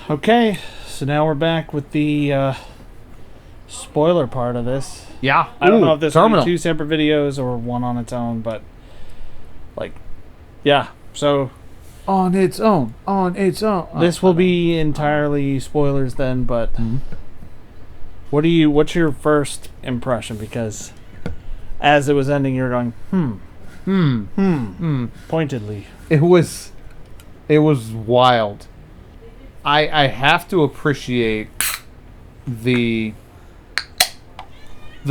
Okay, so now we're back with the spoiler part of this. Yeah. I don't know if this will terminal. be 2 separate videos or one on its own, but yeah. So On its own. this will be entirely spoilers then. But what's your first impression? Because as it was ending, you're going pointedly. It was wild. I have to appreciate the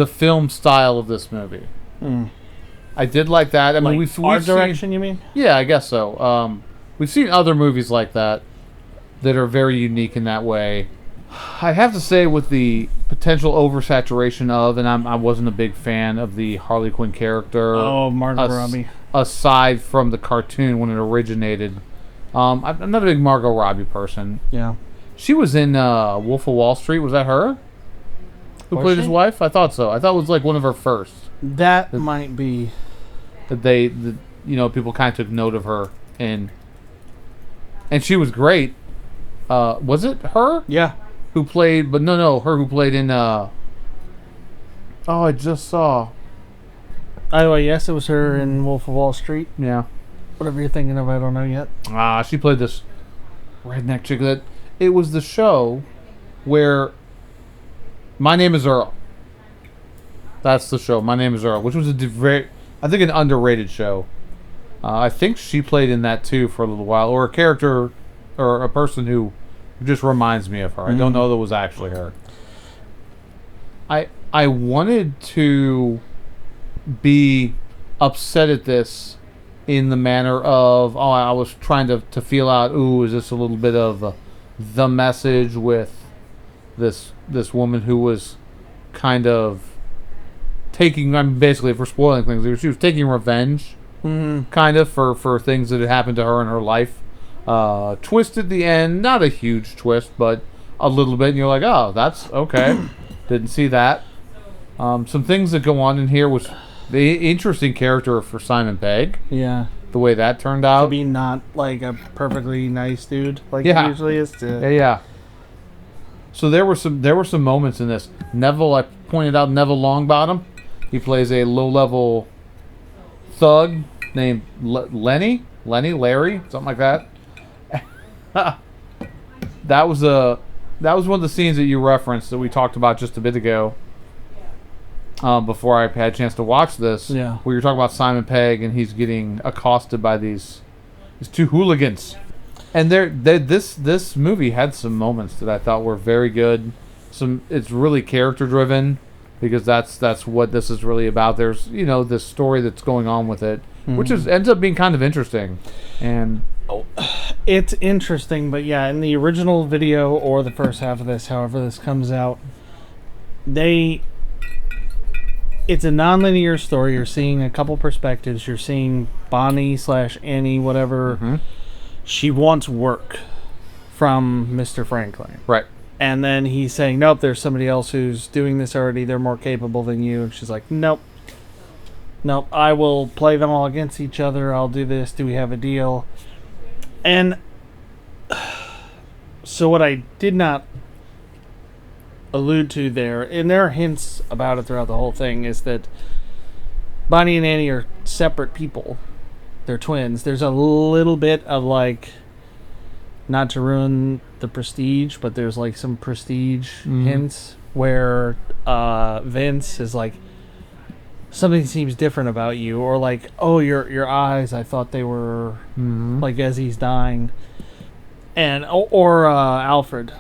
film style of this movie. I did like that. I mean, we've art direction, seen, you mean? yeah, I guess so. We've seen other movies like that are very unique in that way. I have to say, with the potential oversaturation of, and I wasn't a big fan of the Harley Quinn character. Oh, Margot Robbie. Aside from the cartoon when it originated, I'm not a big Margot Robbie person. Yeah. She was in Wolf of Wall Street. Was that her? Who played his wife? I thought so. I thought it was like one of her first. That might be. That people kind of took note of her and she was great. Was it her? Yeah. Who played? But no, her who played in. Oh, I just saw. Oh, yes, it was her in Wolf of Wall Street. Yeah. Whatever you're thinking of, I don't know yet. She played this redneck chick. It was the show where My Name is Earl. That's the show. My Name is Earl, which was I think an underrated show. I think she played in that too for a little while, or a character, or a person who just reminds me of her. I don't know that it was actually her. I wanted to be upset at this in the manner of, I was trying to feel out, is this a little bit of the message with this woman who was kind of taking, basically, for spoiling things, she was taking revenge, kind of, for things that had happened to her in her life. Twist at the end, not a huge twist, but a little bit, and you're like, oh, that's okay. Didn't see that. Some things that go on in here was the interesting character for Simon Pegg. Yeah. The way that turned out. To be not like a perfectly nice dude like he Yeah. usually is. Yeah. So there were some moments in this. Neville, I pointed out Neville Longbottom. He plays a low-level thug named Larry, something like that. That was one of the scenes that you referenced that we talked about just a bit ago. Before I had a chance to watch this, Yeah. where you're talking about Simon Pegg and he's getting accosted by these 2 hooligans, and this movie had some moments that I thought were very good. It's really character driven because that's what this is really about. There's this story that's going on with it, which ends up being kind of interesting, and it's interesting. But yeah, in the original video or the first half of this, however this comes out, it's a non-linear story. You're seeing a couple perspectives. You're seeing Bonnie/Annie, whatever. She wants work from Mr. Franklin. right. And then he's saying, nope, there's somebody else who's doing this already. They're more capable than you. And she's like, nope, I will play them all against each other. I'll do this. Do we have a deal? And so what I did not allude to there, and there are hints about it throughout the whole thing, is that Bonnie and Annie are separate people. They're twins. There's a little bit of not to ruin the prestige, but there's some prestige hints where Vince is like, something seems different about you, or oh, your eyes, I thought they were as he's dying, and or Alfred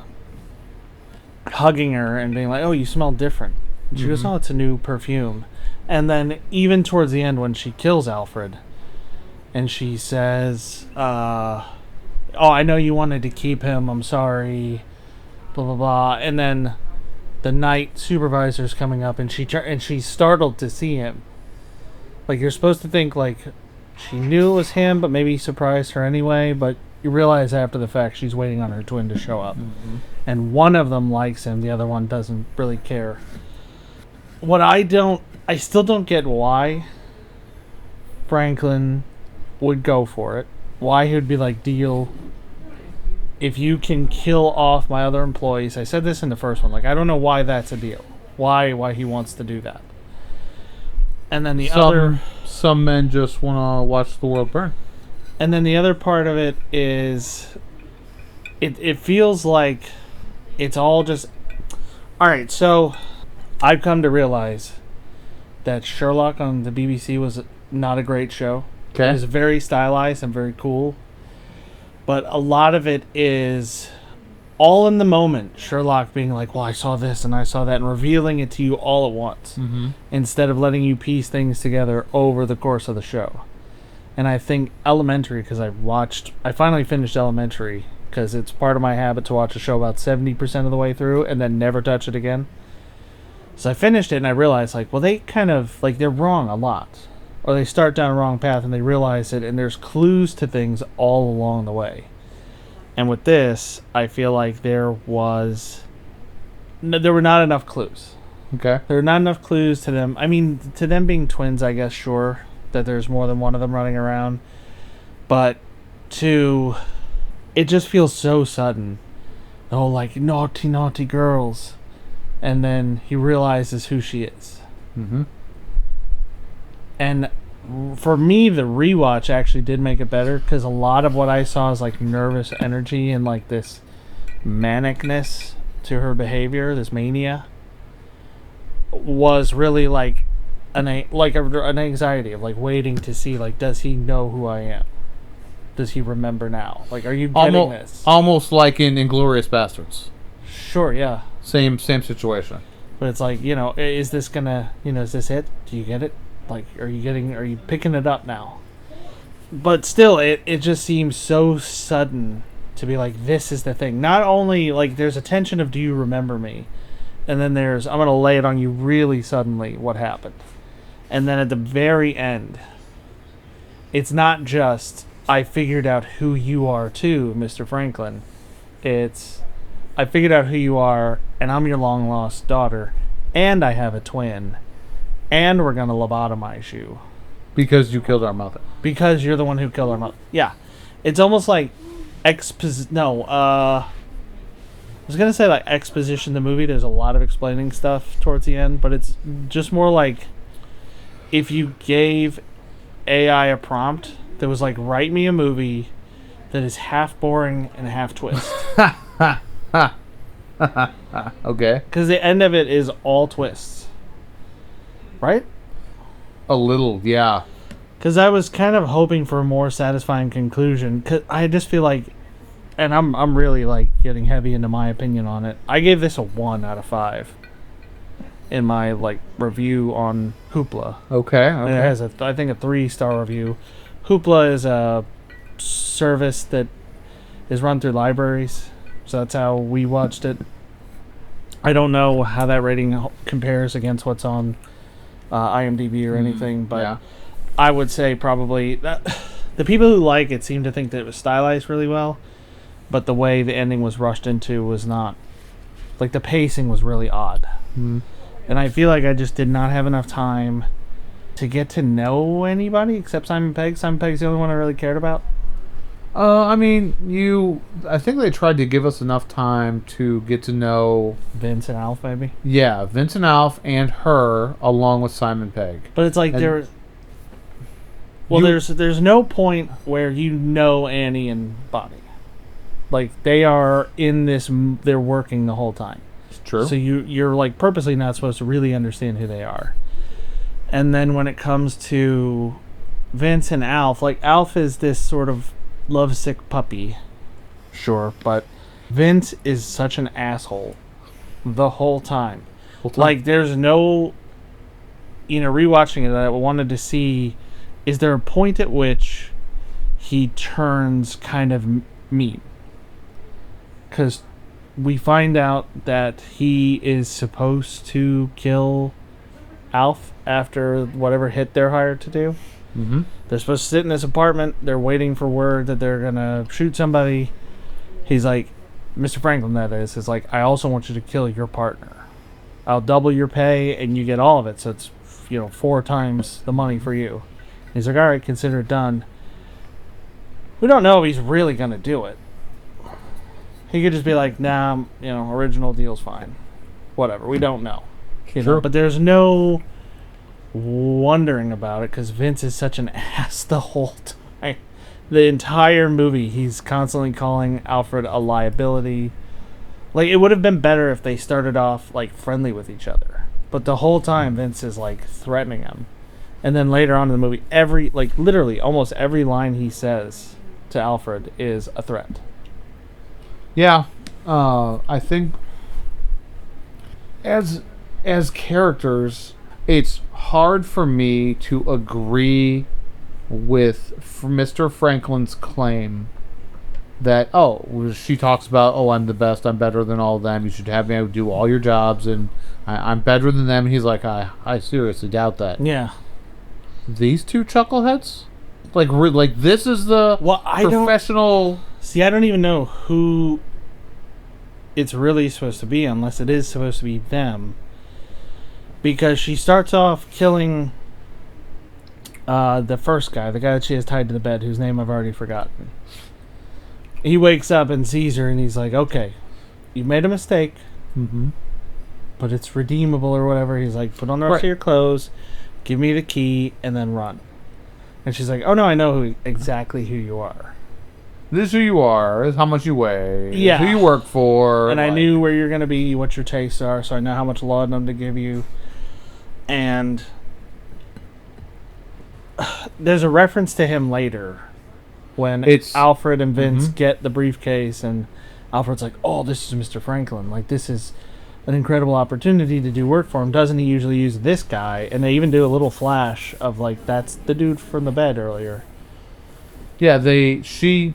hugging her and being like, oh, you smell different. And she goes, oh, it's a new perfume. And then even towards the end when she kills Alfred and she says, oh, I know you wanted to keep him, I'm sorry, blah blah blah. And then the night supervisor's coming up and she's startled to see him. You're supposed to think she knew it was him, but maybe he surprised her anyway, but you realize after the fact she's waiting on her twin to show up. And one of them likes him, the other one doesn't really care. I still don't get why Franklin would go for it. Why he would be deal. if you can kill off my other employees, I said this in the first one, like, I don't know why that's a deal. Why he wants to do that. And then some men just want to watch the world burn. And then the other part of it is, it feels like it's all just... Alright, so I've come to realize that Sherlock on the BBC was not a great show. Okay. It was very stylized and very cool. But a lot of it is all in the moment. Sherlock being like, well, I saw this and I saw that, and revealing it to you all at once. Mm-hmm. Instead of letting you piece things together over the course of the show. And I think Elementary, because I finally finished Elementary, because it's part of my habit to watch a show about 70% of the way through and then never touch it again. So I finished it and I realized, like, well, they kind of, like, they're wrong a lot. Or they start down a wrong path and they realize it, and there's clues to things all along the way. And with this, I feel like there were not enough clues. Okay. There were not enough clues to them. I mean, to them being twins, I guess, sure, that there's more than one of them running around. But it just feels so sudden. Oh, like, naughty, naughty girls. And then he realizes who she is. Mm-hmm. And for me, the rewatch actually did make it better, because a lot of what I saw is like nervous energy and like this manicness to her behavior, this mania, was really like an anxiety of like waiting to see, like, does he know who I am? Does he remember now? Like, are you getting this? Almost like in Inglourious Bastards. Sure, yeah. Same situation. But it's like, is this gonna, is this it? Do you get it? Like, are you picking it up now? But still, it just seems so sudden to be like, this is the thing. Not only, like, there's a tension of, do you remember me? And then there's, I'm going to lay it on you really suddenly, what happened. And then at the very end, it's not just, I figured out who you are too, Mr. Franklin. It's, I figured out who you are, and I'm your long-lost daughter, and I have a twin. And we're going to lobotomize you. Because you killed our mother. Because you're the one who killed our mother. Yeah. It's almost like I was going to say like exposition the movie. There's a lot of explaining stuff towards the end. But it's just more like if you gave AI a prompt that was like, write me a movie that is half boring and half twist. Okay. Because the end of it is all twists. Right? A little, yeah. Because I was kind of hoping for a more satisfying conclusion. Cause I just feel like, and I'm really like getting heavy into my opinion on it. I gave this a 1 out of 5 in my like review on Hoopla. Okay. And it has I think a 3-star review. Hoopla is a service that is run through libraries, so that's how we watched it. I don't know how that rating compares against what's on IMDb or anything, but yeah. I would say probably that the people who like it seem to think that it was stylized really well, but the way the ending was rushed into was not. Like, the pacing was really odd. Mm. And I feel like I just did not have enough time to get to know anybody except Simon Pegg. Simon Pegg's the only one I really cared about. I think they tried to give us enough time to get to know Vince and Alf, maybe. Yeah, Vince and Alf and her, along with Simon Pegg. But it's like there's no point where you know Annie and Bonnie. Like, they are in this, they're working the whole time. It's true. So you're like purposely not supposed to really understand who they are. And then when it comes to Vince and Alf, like, Alf is this sort of lovesick puppy, sure, but Vince is such an asshole the whole time. Like, there's no, rewatching it, I wanted to see, is there a point at which he turns kind of mean? Because we find out that he is supposed to kill Alf after whatever hit they're hired to do. Mm-hmm. They're supposed to sit in this apartment. They're waiting for word that they're going to shoot somebody. He's like, Mr. Franklin, that is like, I also want you to kill your partner. I'll double your pay and you get all of it. So it's, 4 times the money for you. He's like, all right, consider it done. We don't know if he's really going to do it. He could just be like, nah, original deal's fine. Whatever. We don't know. Sure. But there's no wondering about it because Vince is such an ass the whole time. The entire movie, he's constantly calling Alfred a liability. Like, it would have been better if they started off, like, friendly with each other. But the whole time, Vince is, like, threatening him. And then later on in the movie, literally, almost every line he says to Alfred is a threat. Yeah. I think as characters, it's hard for me to agree with Mr. Franklin's claim that, she talks about, I'm the best, I'm better than all of them, you should have me do all your jobs, and I'm better than them. And he's like, I seriously doubt that. Yeah. These two chuckleheads? Like this is the professional... I don't even know who it's really supposed to be unless it is supposed to be them. Because she starts off killing the first guy, the guy that she has tied to the bed, whose name I've already forgotten. He wakes up and sees her, and he's like, okay, you made a mistake, but it's redeemable or whatever. He's like, put on the rest of your clothes, give me the key, and then run. And she's like, oh no, I know exactly who you are. This is who you are, this is how much you weigh, yeah, who you work for. And I knew where you're going to be, what your tastes are, so I know how much laudanum to give you. And there's a reference to him later when Alfred and Vince get the briefcase, and Alfred's like, oh, this is Mr. Franklin. Like, this is an incredible opportunity to do work for him. Doesn't he usually use this guy? And they even do a little flash of, like, that's the dude from the bed earlier. Yeah, she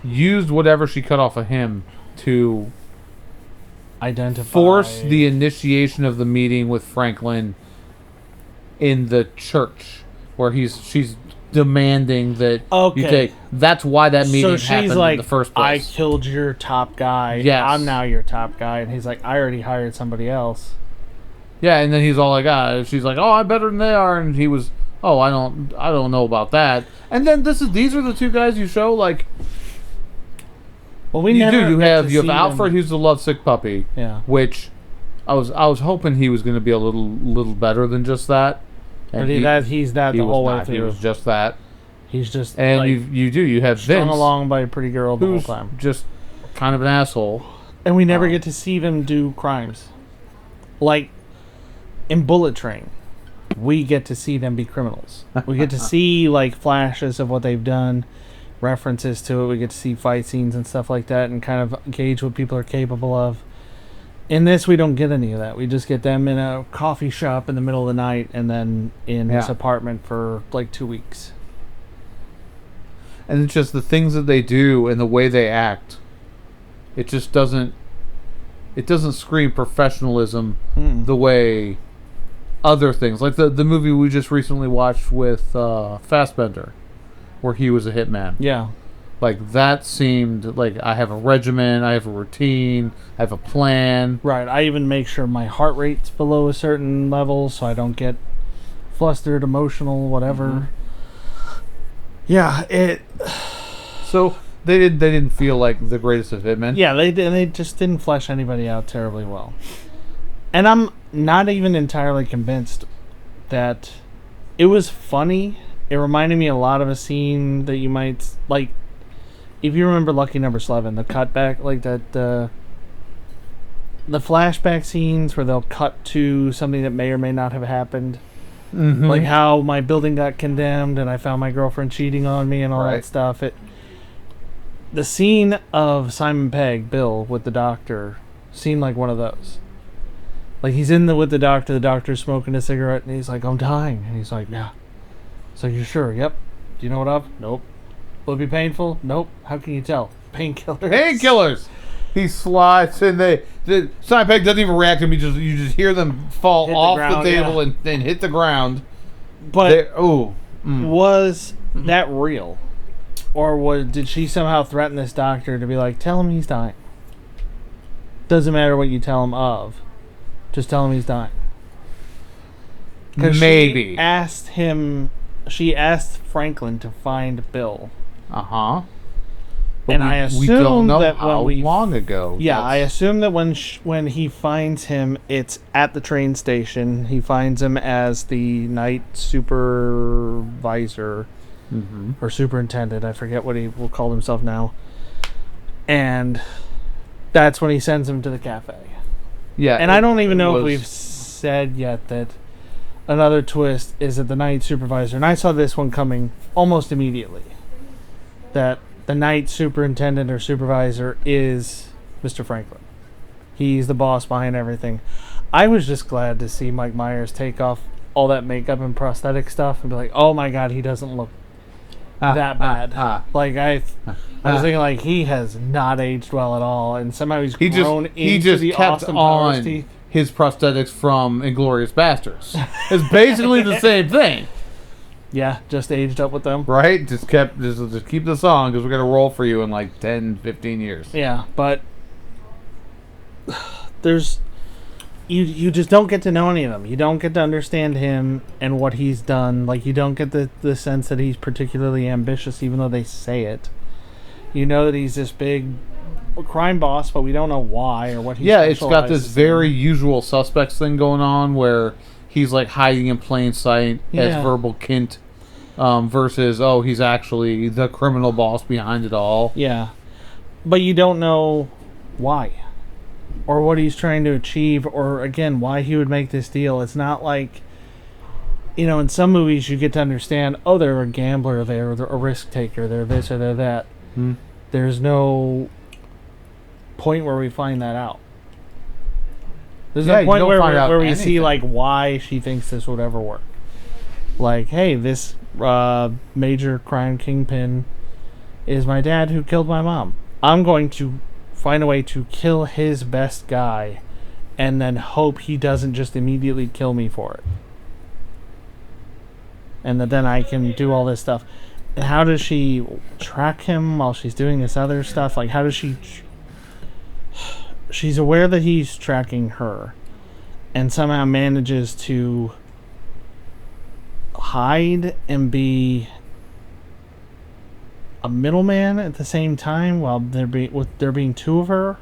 used whatever she cut off of him to force the initiation of the meeting with Franklin in the church, where she's demanding that you take. That's why that meeting happened in the first place. I killed your top guy. Yes. I'm now your top guy. And he's like, I already hired somebody else. Yeah, and then he's all like, she's like, oh, I'm better than they are, and he was, oh, I don't know about that. And then these are the two guys you show, like. Well, you have Alfred, who's the lovesick puppy. Yeah. Which I was hoping he was going to be a little better than just that. And he's that the whole way through. He was just that. He's just and you have strung Vince along by a pretty girl the whole time. Just kind of an asshole. And we never get to see them do crimes. Like in Bullet Train, we get to see them be criminals. We get to see like flashes of what they've done, references to it. We get to see fight scenes and stuff like that, and kind of gauge what people are capable of. In this, we don't get any of that. We just get them in a coffee shop in the middle of the night, and then in his apartment for like 2 weeks. And it's just the things that they do and the way they act. It just doesn't. It doesn't scream professionalism the way other things, like the movie we just recently watched with Fassbender, where he was a hitman. Yeah. Like, that seemed like I have a regimen, I have a routine, I have a plan. Right. I even make sure my heart rate's below a certain level so I don't get flustered, emotional, whatever. Yeah, So they didn't feel like the greatest of hitmen. Yeah, they just didn't flesh anybody out terribly well. And I'm not even entirely convinced that it was funny. It reminded me a lot of a scene that you might like. If you remember Lucky Number 11, the cutback, like that, the flashback scenes where they'll cut to something that may or may not have happened. Like how my building got condemned and I found my girlfriend cheating on me and all that stuff. The scene of Simon Pegg, Bill, with the doctor, seemed like one of those. Like, he's with the doctor's smoking a cigarette, and he's like, I'm dying. And he's like, yeah. So you're sure? Yep. Do you know what of? Nope. Will it be painful? Nope. How can you tell? Painkillers. Painkillers! He slides, and Simon Pegg doesn't even react to him. You just hear them fall off the table and hit the ground. But was that real? Or did she somehow threaten this doctor to be like, tell him he's dying? Doesn't matter what you tell him of. Just tell him he's dying. Maybe. She asked Franklin to find Bill. But And I we don't assume know that how when we long ago. Yeah, I that's- assume that when he finds him, it's at the train station. He finds him as the night supervisor Mhm. or superintendent. I forget what he will call himself now. And that's when he sends him to the cafe. Yeah, And I don't even know if was- we've said yet that another twist is that the night supervisor, and I saw this one coming almost immediately, that the night superintendent or supervisor is Mr. Franklin. He's the boss behind everything. I was just glad to see Mike Myers take off all that makeup and prosthetic stuff and be like, oh my god, he doesn't look that bad. Like I was thinking, like, he has not aged well at all, and somehow he's grown into the kept Austin Powers on teeth. his prosthetics from Inglourious Basterds. It's basically the same thing, Yeah, just aged up with them. right? Just keep this on because we're gonna roll for you in like 10, 15 years. Yeah, but there's you just don't get to know any of them. You don't get to understand him and what he's done. Like, you don't get the sense that he's particularly ambitious, even though they say it. You know that he's this big crime boss, but we don't know why or what he Yeah, it's got this specializes very in. usual suspects thing going on where he's like hiding in plain sight as Yeah. verbal Kint, versus he's actually the criminal boss behind it all. Yeah. But you don't know why. Or what he's trying to achieve, or again, why he would make this deal. It's not like, in some movies you get to understand, they're a gambler, they're a risk taker, they're this or they're that. Hmm. There's no point where we find that out. There's Yeah, no you point don't find out where we see anything. like why she thinks this would ever work. Like, hey, this major crime kingpin is my dad who killed my mom. I'm going to find a way to kill his best guy and then hope he doesn't just immediately kill me for it. And that then I can do all this stuff. And how does she track him while she's doing this other stuff? Like, how does she... She's aware that he's tracking her and somehow manages to hide and be a middleman at the same time while there being two of her.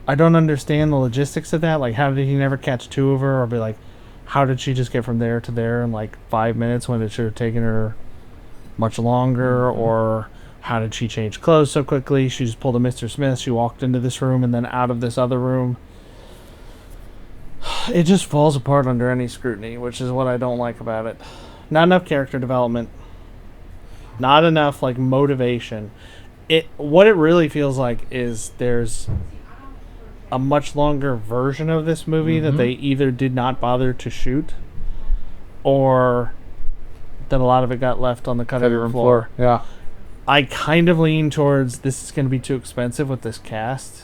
I don't understand the logistics of that. Like, how did he never catch two of her, or be like, how did she just get from there to there in like 5 minutes when it should have taken her much longer? Or how did she change clothes so quickly? She just pulled a Mr. Smith. She walked into this room and then out of this other room. It just falls apart under any scrutiny, which is what I don't like about it. Not enough character development. Not enough like motivation. What it really feels like is there's a much longer version of this movie that they either did not bother to shoot, or that a lot of it got left on the cutting room floor. Yeah. I kind of lean towards this is going to be too expensive with this cast,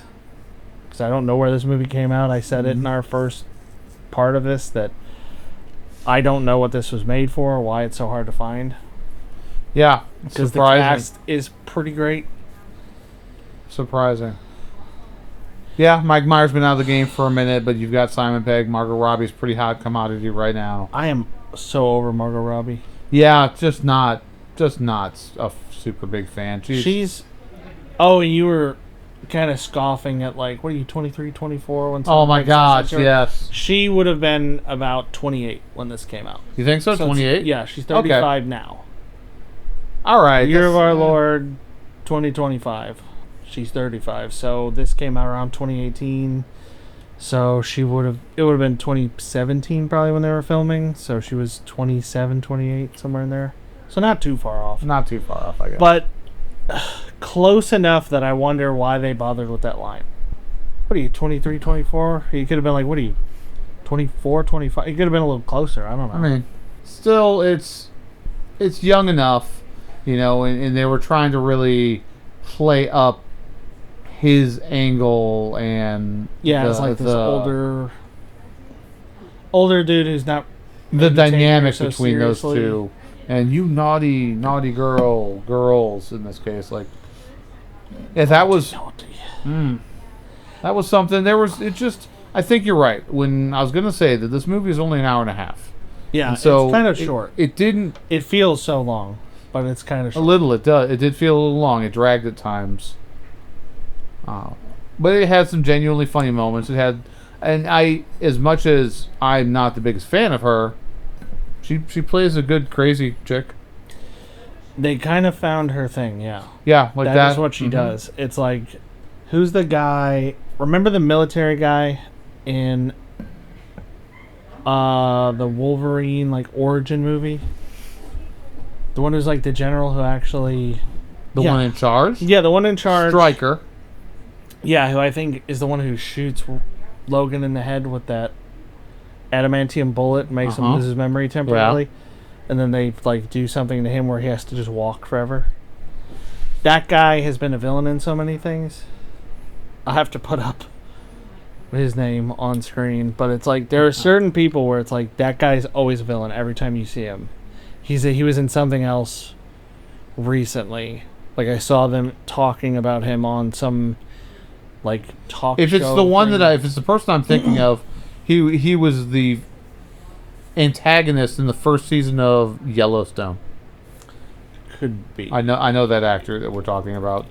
because I don't know where this movie came out. I said it in our first part of this that I don't know what this was made for or why it's so hard to find. Yeah. Because the Surprising. cast is pretty great. Surprising. Yeah, Mike Myers been out of the game for a minute, but you've got Simon Pegg. Margot Robbie's pretty hot commodity right now. I am so over Margot Robbie. Yeah, just not a super big fan. She's... Oh, and you were kind of scoffing at, like, what are you, 23, 24? When Oh my something gosh, like that? yes. She would have been about 28 when this came out. You think so? So it's- 28? Yeah, she's 35 now. All right. Year of that's- our Lord, 2025. She's 35. So this came out around 2018. So it would have been 2017 probably when they were filming. So she was 27, 28, somewhere in there. So not too far off. Not too far off, I guess. But close enough that I wonder why they bothered with that line. What are you, 23, 24? You could have been like, what are you, 24, 25? You could have been a little closer. I don't know. I mean, still, it's young enough, and they were trying to really play up his angle and it's like this older dude who's not the maybe taking her dynamic so between those seriously. two, and you naughty girls in this case, like, yeah, that was something. I think you're right when I was gonna say that this movie is only an hour and a half. Yeah, And so it's kind of short. It didn't. It feels so long, but it's kind of A little, it does. It did feel a little long. It dragged at times. But it had some genuinely funny moments. It had, and as much as I'm not the biggest fan of her, she plays a good crazy chick. They kind of found her thing, yeah. Yeah, like that. That is what she does. It's like, who's the guy? Remember the military guy in the Wolverine like origin movie? The one who's like the general who actually... The one in charge? Yeah, the one in charge. Stryker. Yeah, who I think is the one who shoots Logan in the head with that adamantium bullet, makes him lose his memory temporarily. Yeah. And then they like do something to him where he has to just walk forever. That guy has been a villain in so many things. I'll have to put up his name on screen, but it's like there are certain people where it's like that guy's always a villain every time you see him. He was in something else recently. Like I saw them talking about him on some like talk show. If it's the one that if it's the person I'm thinking of, he was the antagonist in the first season of Yellowstone. Could be. I know that actor that we're talking about.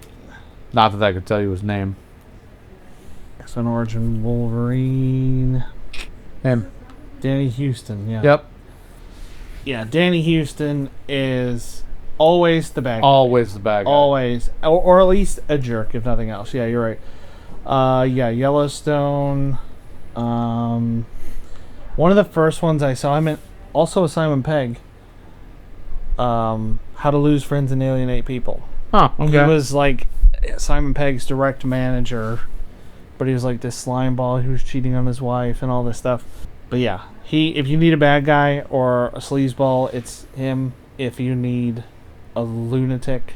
Not that I could tell you his name. It's an origin Wolverine. Him. Danny Houston, yeah. Yep. Yeah, Danny Houston is always the bad guy. Always the bad guy. Always. Or at least a jerk, if nothing else. Yeah, you're right. Yeah, Yellowstone. One of the first ones I saw, I meant also Simon Pegg. How to Lose Friends and Alienate People. Huh, okay. He was like Simon Pegg's direct manager, but he was like this slime ball who was cheating on his wife and all this stuff. But yeah, if you need a bad guy or a sleazeball, it's him. If you need a lunatic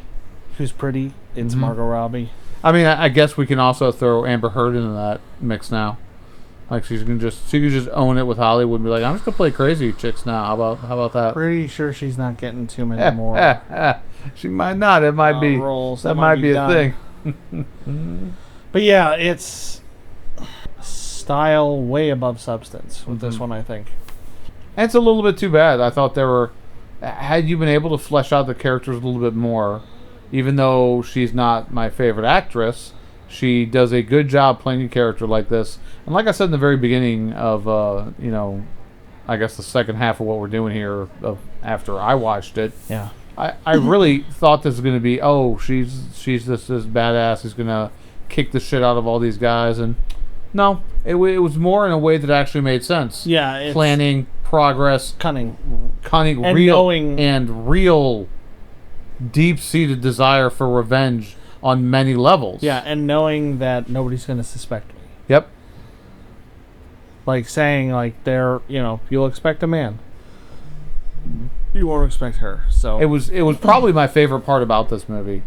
who's pretty, it's Margot Robbie. I mean, I guess we can also throw Amber Heard into that mix now. Like she can just own it with Hollywood and be like, I'm just gonna play crazy chicks now. How about that? Pretty sure she's not getting too many more. She might not. It might be roles. That might be a thing. But yeah, it's style way above substance with this one, I think. And it's a little bit too bad. I thought had you been able to flesh out the characters a little bit more, even though she's not my favorite actress, she does a good job playing a character like this. And like I said in the very beginning of, I guess the second half of what we're doing here after I watched it, yeah, I really thought this was going to be, she's this badass who's going to kick the shit out of all these guys. And no, it was more in a way that actually made sense. Yeah. It's planning, progress, cunning, and real deep-seated desire for revenge on many levels. Yeah, and knowing that nobody's going to suspect me. Yep. Like saying, like, you'll expect a man. You won't expect her. So it was probably my favorite part about this movie.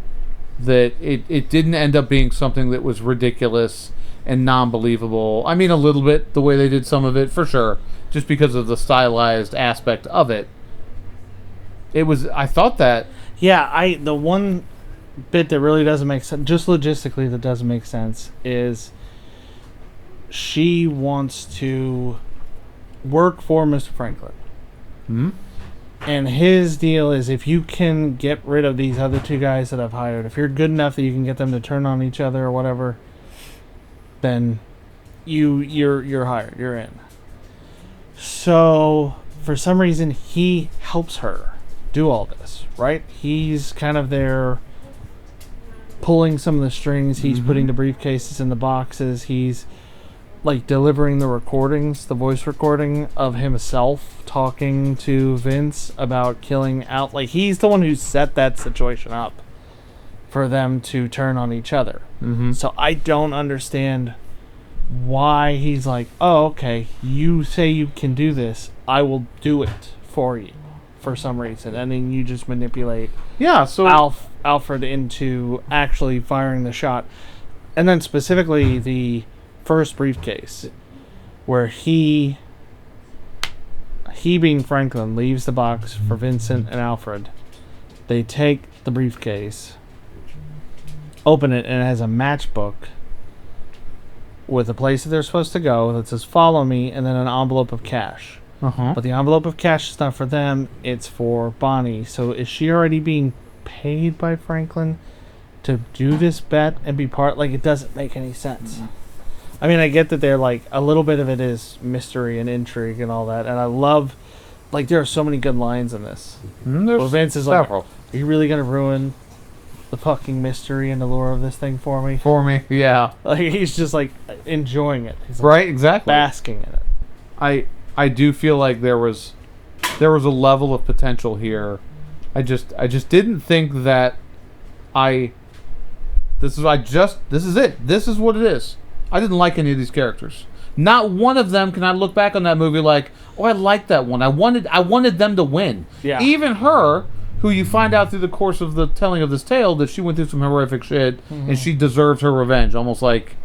That it didn't end up being something that was ridiculous and non-believable. I mean, a little bit, the way they did some of it, for sure. Just because of the stylized aspect of it. I thought that... Yeah, the one bit that really doesn't make sense, just logistically that doesn't make sense, is she wants to work for Mr. Franklin. Hmm? And his deal is, if you can get rid of these other two guys that I've hired, if you're good enough that you can get them to turn on each other or whatever, then you're hired. You're in. So, for some reason, he helps her do all this, right? He's kind of there pulling some of the strings. He's putting the briefcases in the boxes. He's like delivering the recordings, the voice recording of himself talking to Vince about killing out. Like, he's the one who set that situation up for them to turn on each other. So I don't understand why he's like, oh, okay, you say you can do this, I will do it for you for some reason, and then you just manipulate Alfred into actually firing the shot. And then specifically the first briefcase, where he being Franklin leaves the box for Vincent and Alfred. They take the briefcase, open it, and it has a matchbook with a place that they're supposed to go that says follow me, and then an envelope of cash. Uh-huh. but the envelope of cash is not for them, it's for Bonnie. So is she already being paid by Franklin to do this bet and be part? Like, it doesn't make any sense. I mean, I get that they're like, a little bit of it is mystery and intrigue and all that, and I love, like, there are so many good lines in this. There's Well, Vince is several. like, are you really gonna ruin the fucking mystery and allure of this thing for me? For me, yeah. Like, he's just like enjoying it. He's like Right, exactly. basking in it. I do feel like there was a level of potential here. I just didn't think that this is it. This is what it is. I didn't like any of these characters. Not one of them can I look back on that movie like, oh, I liked that one. I wanted them to win. Yeah. Even her, who you find out through the course of the telling of this tale that she went through some horrific shit and she deserved her revenge, almost like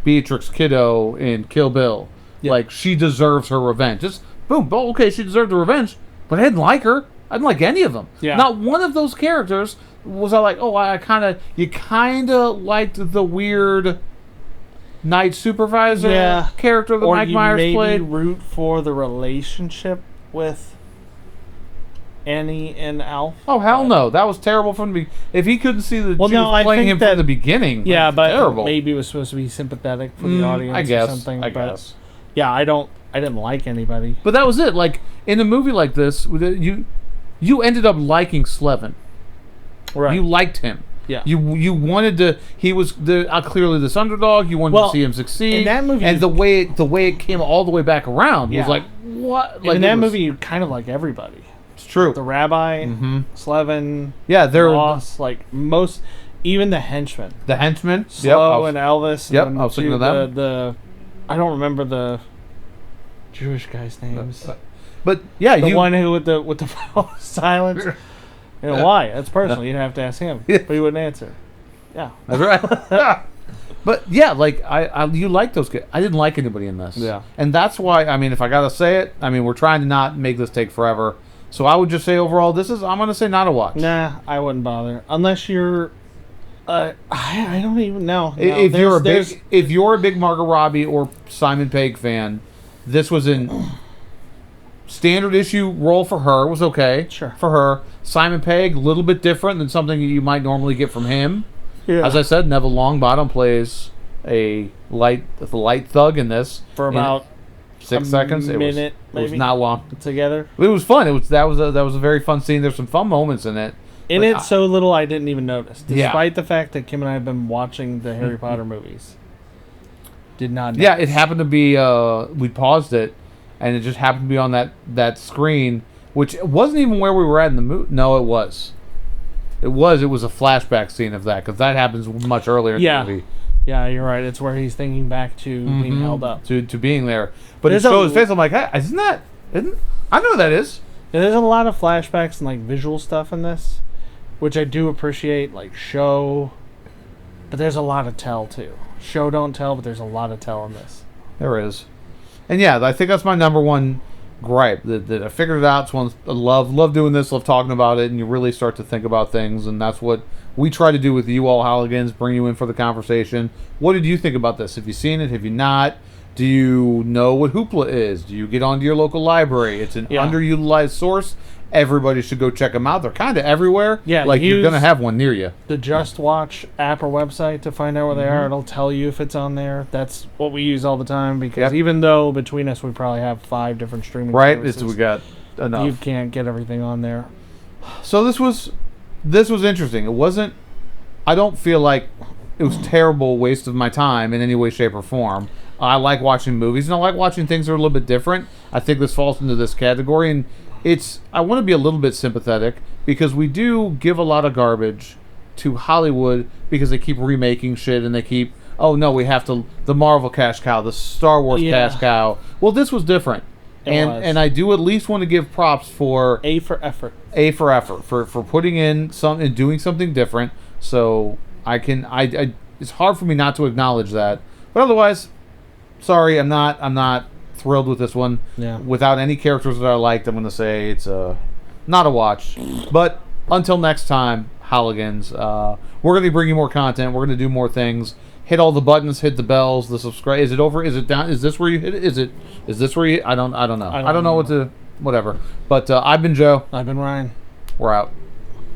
Beatrix Kiddo in Kill Bill. Yeah. Like, she deserves her revenge. Just boom, okay, she deserved the revenge, but I didn't like her. I didn't like any of them. Yeah. Not one of those characters was I like, oh, you kind of liked the weird night supervisor character that or Mike you Myers maybe played. root for the relationship with Annie and Alf. Oh, hell no. That was terrible from the If he couldn't see the Well, Jews no, I playing think him that- from the beginning, Yeah, that's but terrible. maybe it was supposed to be sympathetic for the audience I guess. or something. I but guess. yeah, I didn't like anybody. But that was it. Like, in a movie like this, you ended up liking Slevin. Right. You liked him. Yeah. You wanted to. He was clearly this underdog. You wanted to see him succeed. in that movie, and the way it came all the way back around was Yeah. like, what? Like, in that movie, you kind of like everybody. it's true. The rabbi, Mhm. Slevin, Yeah, they're Ross, like most, even the henchmen. the henchmen. Slow and Elvis. Yep, and I was thinking of them. The I don't remember the Jewish guy's names. But yeah, The you one who with the silence. You know why? That's personal. You'd have to ask him, but he wouldn't answer. Yeah. That's right. But yeah, like you like those kids. I didn't like anybody in this. Yeah. And that's why, I mean, if I gotta say it, I mean, we're trying to not make this take forever. So I would just say overall, I'm gonna say not a watch. Nah, I wouldn't bother unless you're. I don't even know. No, If you're a big Margot Robbie or Simon Pegg fan, this was in standard issue role for her. Was okay. Sure. For her, Simon Pegg, a little bit different than something you might normally get from him. Yeah. As I said, Neville Longbottom plays a light thug in this for about 6 seconds. minute, It was maybe, not long. together. It was fun. That was a very fun scene. There's some fun moments in it. In But it, so little I didn't even notice. Yeah. Despite the fact that Kim and I have been watching the Harry Potter movies. Did not notice. Yeah, it happened to be. We paused it, and it just happened to be on that screen, which wasn't even where we were at in the movie. No, it was. It was a flashback scene of that because that happens much earlier in Yeah. the movie. Yeah, you're right. It's where he's thinking back to being Mhm. held up. to being there, but There's it a- showed his face. I'm like, hey, I know who that is. Yeah, there's a lot of flashbacks and like visual stuff in this, which I do appreciate, like show. But there's a lot of tell too. Show don't tell, but there's a lot of tell in this. There is, and yeah, I think that's my number one gripe. That I figured it out. It's one I love doing this, love talking about it, and you really start to think about things, and that's what we try to do with you all Halligans, bring you in for the conversation. What did you think about this? Have you seen it? Have you not? Do you know what Hoopla is? Do you get onto your local library? It's an underutilized source. Everybody should go check them out. They're kind of everywhere. Yeah, like you're use going to have one near you. The Just Watch app or website to find out where they are. It'll tell you if it's on there. That's what we use all the time because even though between us we probably have 5 different streaming services, We got enough. you can't get everything on there. So this was interesting. It wasn't. I don't feel like it was terrible waste of my time in any way, shape, or form. I like watching movies and I like watching things that are a little bit different. I think this falls into this category, and I want to be a little bit sympathetic because we do give a lot of garbage to Hollywood because they keep remaking shit and they keep, oh no, we have to, the Marvel cash cow, the Star Wars cash cow. Well, this was different. And I do at least want to give props for A for effort. For putting in some and doing something different. So I it's hard for me not to acknowledge that. But otherwise, sorry, I'm not thrilled with this one. Yeah. Without any characters that I liked, I'm going to say it's not a watch. But until next time, Halligans, we're going to bring you more content. We're going to do more things. hit all the buttons, hit the bells, the subscribe. Is it over? Is it down? Is this where you hit it? Is this where you? I don't know. I don't know what to. Whatever. But I've been Joe. I've been Ryan. We're out.